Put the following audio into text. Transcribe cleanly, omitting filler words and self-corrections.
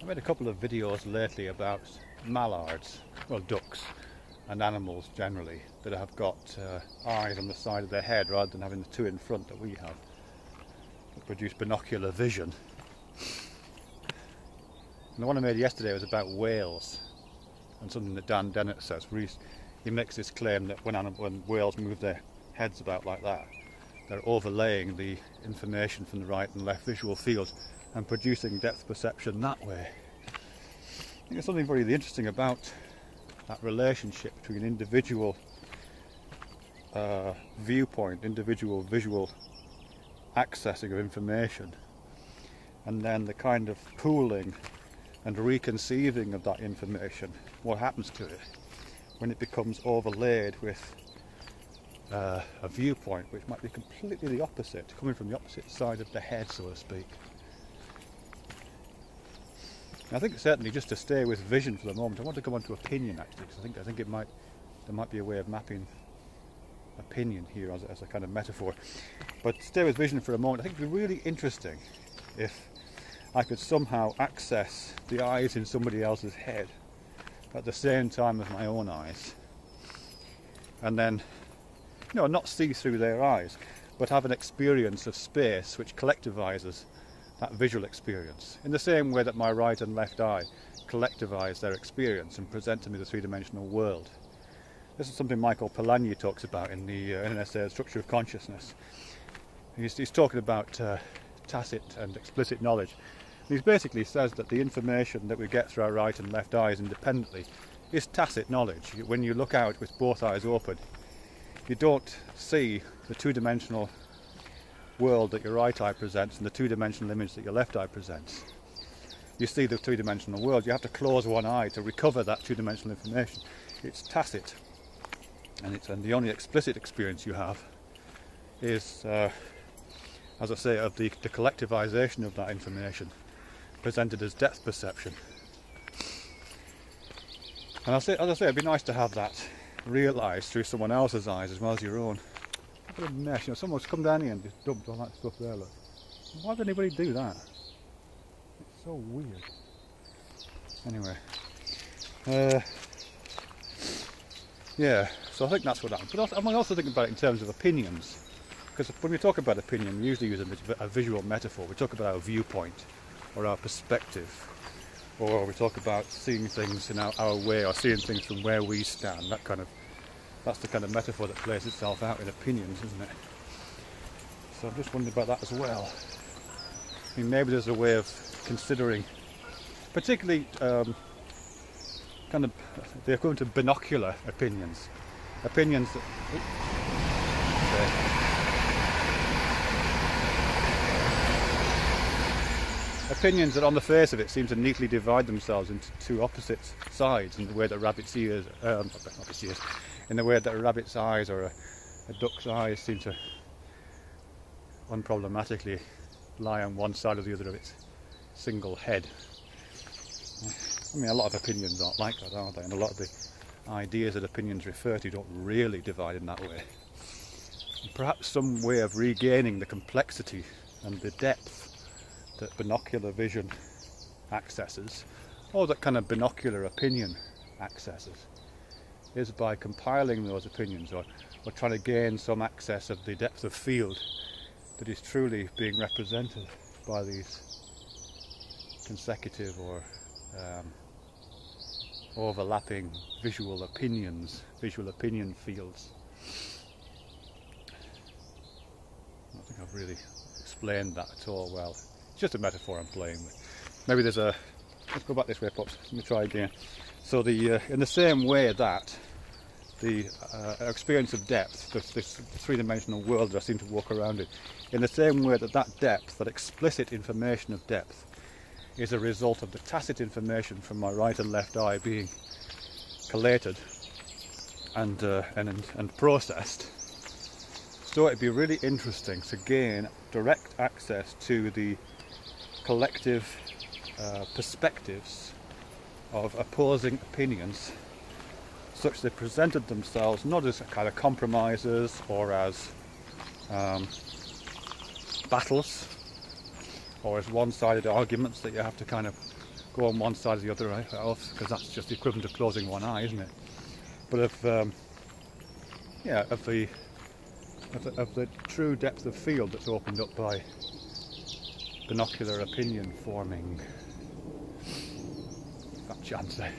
I made a couple of videos lately about mallards, well ducks, and animals generally that have got eyes on the side of their head rather than having the two in front that we have, that produce binocular vision. And the one I made yesterday was about whales, and something that Dan Dennett says. He makes this claim that when whales move their heads about like that, they're overlaying the information from the right and left visual fields and producing depth perception that way. I think there's something very interesting about that relationship between individual viewpoint, individual visual accessing of information, and then the kind of pooling and reconceiving of that information. What happens to it when it becomes overlaid with a viewpoint which might be completely the opposite, coming from the opposite side of the head, so to speak. And I think certainly, just to stay with vision for the moment, I want to come on to opinion actually, because I think there might be a way of mapping opinion here as a kind of metaphor. But stay with vision for a moment. I think it would be really interesting if I could somehow access the eyes in somebody else's head at the same time as my own eyes, and then, not see through their eyes, but have an experience of space which collectivizes that visual experience, in the same way that my right and left eye collectivize their experience and present to me the three-dimensional world. This is something Michael Polanyi talks about in an essay, The Structure of Consciousness. He's talking about tacit and explicit knowledge. And he basically says that the information that we get through our right and left eyes independently is tacit knowledge. When you look out with both eyes open, you don't see the two-dimensional world that your right eye presents and the two-dimensional image that your left eye presents. You see the three-dimensional world. You have to close one eye to recover that two-dimensional information. It's tacit, and the only explicit experience you have is, as I say, of the collectivization of that information presented as depth perception. And as I say, it'd be nice to have that realised through someone else's eyes as well as your own. What a mess, someone's come down here and just dumped all that stuff there, look. Why would anybody do that? It's so weird. Anyway. Yeah, so I think that's what happened. But I'm also thinking about it in terms of opinions. Because when we talk about opinion, we usually use a visual metaphor. We talk about our viewpoint or our perspective. Or we talk about seeing things in our way, or seeing things from where we stand. That's the kind of metaphor that plays itself out in opinions, isn't it? So I'm just wondering about that as well. I mean, maybe there's a way of considering, particularly kind of the equivalent of binocular opinions. Opinions that... Opinions that on the face of it seem to neatly divide themselves into two opposite sides, in the way that rabbit's ears, in the way that a rabbit's eyes or a duck's eyes seem to unproblematically lie on one side or the other of its single head. I mean, a lot of opinions aren't like that, are they? And a lot of the ideas that opinions refer to don't really divide in that way. And perhaps some way of regaining the complexity and the depth that binocular vision accesses, or that kind of binocular opinion accesses, is by compiling those opinions, or trying to gain some access of the depth of field that is truly being represented by these consecutive or overlapping visual opinion fields. I don't think I've really explained that at all well. It's just a metaphor I'm playing with. Maybe there's a... Let's go back this way, Pops. Let me try again. So in the same way that the experience of depth, this three-dimensional world that I seem to walk around in the same way that depth, that explicit information of depth, is a result of the tacit information from my right and left eye being collated and processed. So it'd be really interesting to gain direct access to the collective perspectives of opposing opinions, such they presented themselves not as kind of compromises or as battles or as one-sided arguments that you have to kind of go on one side or the other off, because that's just the equivalent of closing one eye, isn't it? But of the true depth of field that's opened up by binocular opinion forming. Fat chance there.